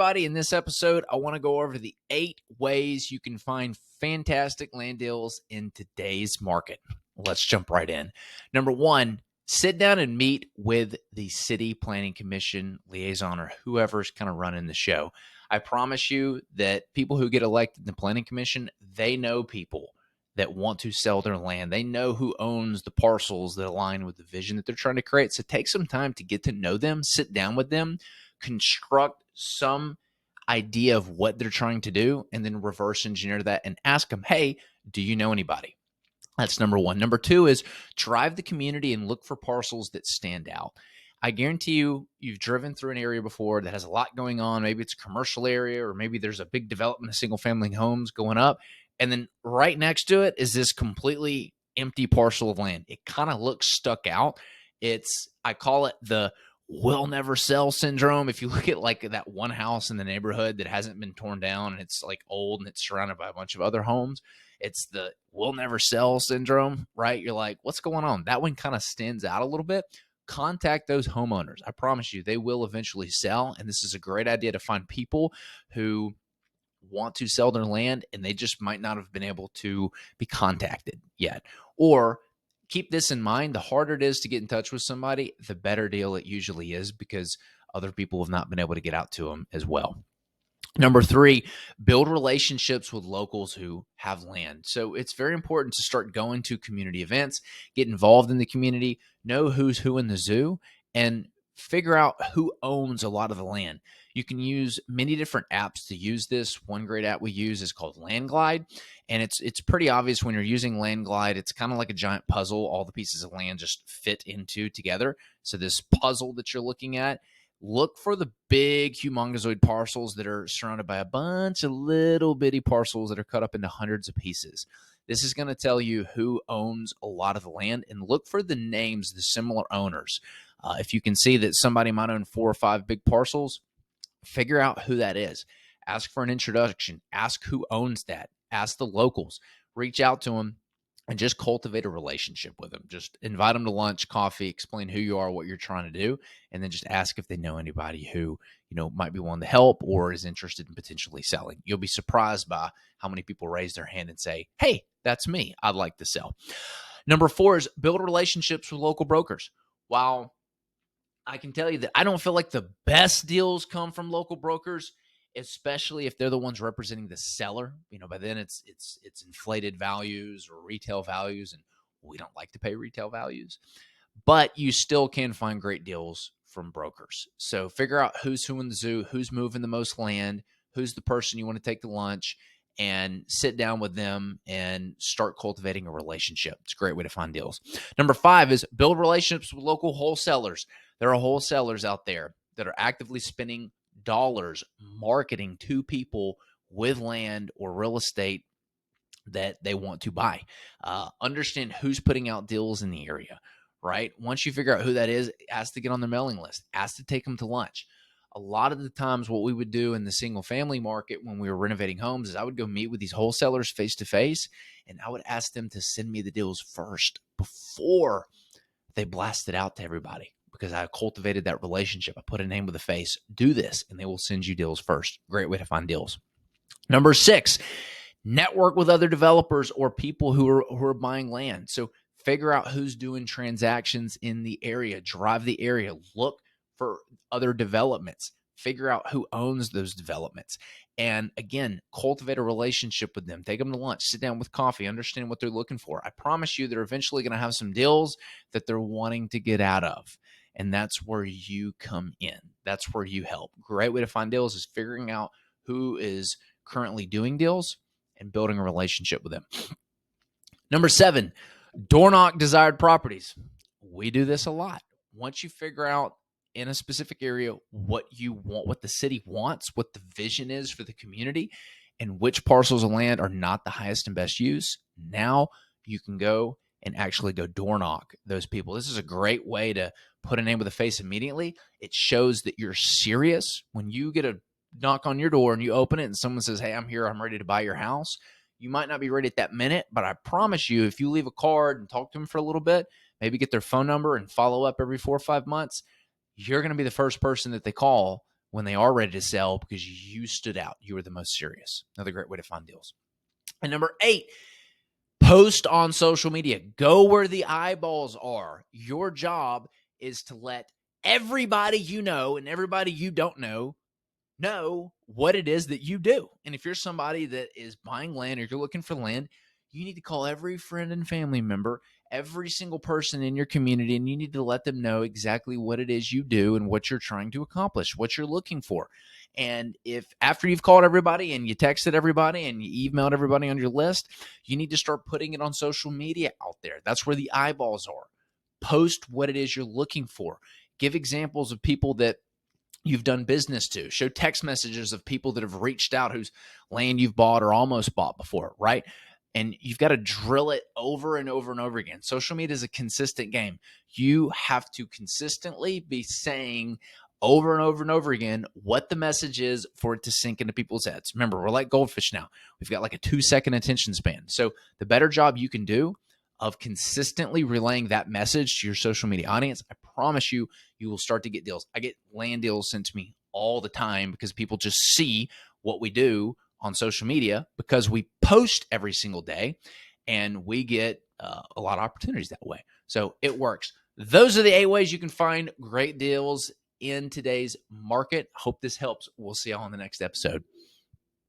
everybody. In this episode, I want to go over the 8 ways you can find fantastic land deals in today's market. Let's jump right in. Number 1, sit down and meet with the City Planning Commission liaison or whoever's kind of running the show. I promise you that people who get elected in the Planning Commission, they know people that want to sell their land. They know who owns the parcels that align with the vision that they're trying to create. So take some time to get to know them, sit down with them, construct some idea of what they're trying to do, and then reverse engineer that and ask them, hey, do you know anybody? That's number 1. Number 2 is drive the community and look for parcels that stand out. I guarantee you've driven through an area before that has a lot going on. Maybe it's a commercial area, or maybe there's a big development of single family homes going up. And then right next to it is this completely empty parcel of land. It kind of looks stuck out. I call it the will never sell syndrome. If you look at like that one house in the neighborhood that hasn't been torn down and it's like old and it's surrounded by a bunch of other homes, it's the will never sell syndrome, right? You're like, what's going on? That one kind of stands out a little bit. Contact those homeowners. I promise you, they will eventually sell. And this is a great idea to find people who want to sell their land and they just might not have been able to be contacted yet. Or keep this in mind, the harder it is to get in touch with somebody, the better deal it usually is because other people have not been able to get out to them as well. Number 3, build relationships with locals who have land. So it's very important to start going to community events, get involved in the community, know who's who in the zoo, and figure out who owns a lot of the land. You can use many different apps to use this. One great app we use is called Landglide, and it's pretty obvious when you're using Landglide. It's kind of like a giant puzzle. All the pieces of land just fit into together. So this puzzle that you're looking at, look for the big humongozoid parcels that are surrounded by a bunch of little bitty parcels that are cut up into hundreds of pieces. This is going to tell you who owns a lot of the land, and look for the names, the similar owners. If you can see that somebody might own 4 or 5 big parcels, figure out who that is. Ask for an introduction. Ask who owns that. Ask the locals. Reach out to them and just cultivate a relationship with them. Just invite them to lunch, coffee, explain who you are, what you're trying to do, and then just ask if they know anybody who, might be willing to help or is interested in potentially selling. You'll be surprised by how many people raise their hand and say, hey, that's me. I'd like to sell. Number 4 is build relationships with local brokers. While I can tell you that I don't feel like the best deals come from local brokers, especially if they're the ones representing the seller. By then it's inflated values or retail values, and we don't like to pay retail values. But you still can find great deals from brokers. So figure out who's who in the zoo, who's moving the most land, who's the person you want to take to lunch, and sit down with them and start cultivating a relationship. It's a great way to find deals. Number 5 is build relationships with local wholesalers. There are wholesalers out there that are actively spending dollars marketing to people with land or real estate that they want to buy. Understand who's putting out deals in the area, right? Once you figure out who that is, ask to get on their mailing list, ask to take them to lunch. A lot of the times what we would do in the single family market when we were renovating homes is I would go meet with these wholesalers face to face, and I would ask them to send me the deals first before they blast it out to everybody, because I cultivated that relationship. I put a name with a face. Do this, and they will send you deals first. Great way to find deals. Number 6, network with other developers or people who are buying land. So figure out who's doing transactions in the area. Drive the area. Look for other developments. Figure out who owns those developments. And again, cultivate a relationship with them. Take them to lunch, sit down with coffee, understand what they're looking for. I promise you they're eventually going to have some deals that they're wanting to get out of. And that's where you come in. That's where you help. Great way to find deals is figuring out who is currently doing deals and building a relationship with them. Number 7, door knock desired properties. We do this a lot. Once you figure out in a specific area what you want, what the city wants, what the vision is for the community, and which parcels of land are not the highest and best use, now you can go and actually go door knock those people. This is a great way to put a name with a face immediately. It shows that you're serious. When you get a knock on your door and you open it and someone says, hey, I'm here, I'm ready to buy your house, you might not be ready at that minute, but I promise you, if you leave a card and talk to them for a little bit, maybe get their phone number and follow up every 4 or 5 months, you're going to be the first person that they call when they are ready to sell because you stood out. You were the most serious. Another great way to find deals. And number 8, post on social media. Go where the eyeballs are. Your job is to let everybody you know and everybody you don't know what it is that you do. And if you're somebody that is buying land or you're looking for land, you need to call every friend and family member, every single person in your community, and you need to let them know exactly what it is you do and what you're trying to accomplish, what you're looking for. And if after you've called everybody and you texted everybody and you emailed everybody on your list, you need to start putting it on social media out there. That's where the eyeballs are. Post what it is you're looking for. Give examples of people that you've done business to. Show text messages of people that have reached out whose land you've bought or almost bought before, right? And you've got to drill it over and over and over again. Social media is a consistent game. You have to consistently be saying over and over and over again what the message is for it to sink into people's heads. Remember, we're like goldfish now. We've got like a 2-second attention span. So the better job you can do of consistently relaying that message to your social media audience, I promise you, you will start to get deals. I get land deals sent to me all the time because people just see what we do on social media because we post every single day and we get a lot of opportunities that way. So it works. Those are the 8 ways you can find great deals in today's market. Hope this helps. We'll see you all on the next episode.